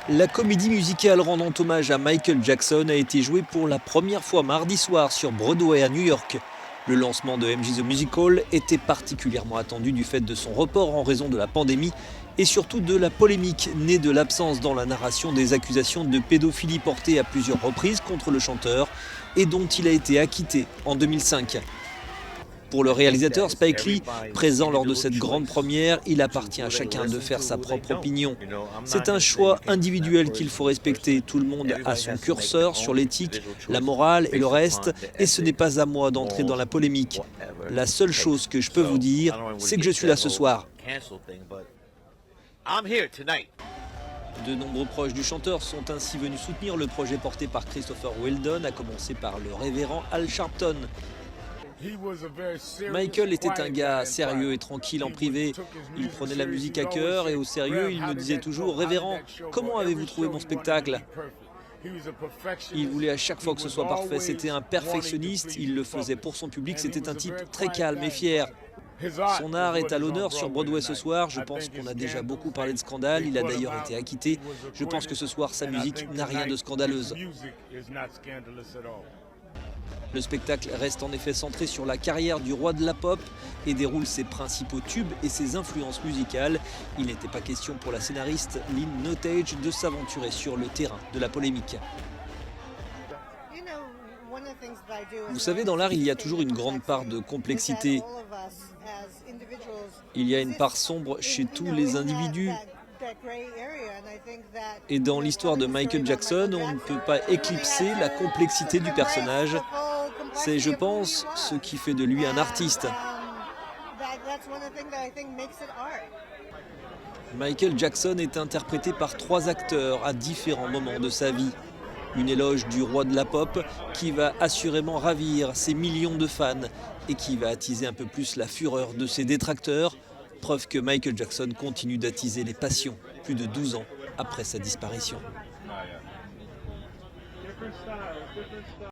La comédie musicale rendant hommage à Michael Jackson a été jouée pour la première fois mardi soir sur Broadway à New York. Le lancement de MJ The Musical était particulièrement attendu du fait de son report en raison de la pandémie et surtout de la polémique née de l'absence dans la narration des accusations de pédophilie portées à plusieurs reprises contre le chanteur et dont il a été acquitté en 2005. Pour le réalisateur Spike Lee, présent lors de cette grande première, il appartient à chacun de faire sa propre opinion. C'est un choix individuel qu'il faut respecter. Tout le monde a son curseur sur l'éthique, la morale et le reste, et ce n'est pas à moi d'entrer dans la polémique. La seule chose que je peux vous dire, c'est que je suis là ce soir. De nombreux proches du chanteur sont ainsi venus soutenir le projet porté par Christopher Wheeldon, à commencer par le révérend Al Sharpton. Michael était un gars sérieux et tranquille en privé. Il prenait la musique à cœur et au sérieux, il me disait toujours « Révérend, comment avez-vous trouvé mon spectacle ?» Il voulait à chaque fois que ce soit parfait. C'était un perfectionniste, il le faisait pour son public. C'était un type très calme et fier. Son art est à l'honneur sur Broadway ce soir. Je pense qu'on a déjà beaucoup parlé de scandale. Il a d'ailleurs été acquitté. Je pense que ce soir, sa musique n'a rien de scandaleuse. Le spectacle reste en effet centré sur la carrière du roi de la pop et déroule ses principaux tubes et ses influences musicales. Il n'était pas question pour la scénariste Lynn Nottage de s'aventurer sur le terrain de la polémique. Vous savez, dans l'art, il y a toujours une grande part de complexité. Il y a une part sombre chez tous les individus. Et dans l'histoire de Michael Jackson, on ne peut pas éclipser la complexité du personnage. C'est, je pense, ce qui fait de lui un artiste. Michael Jackson est interprété par 3 acteurs à différents moments de sa vie. Une éloge du roi de la pop qui va assurément ravir ses millions de fans et qui va attiser un peu plus la fureur de ses détracteurs. Preuve que Michael Jackson continue d'attiser les passions plus de 12 ans après sa disparition.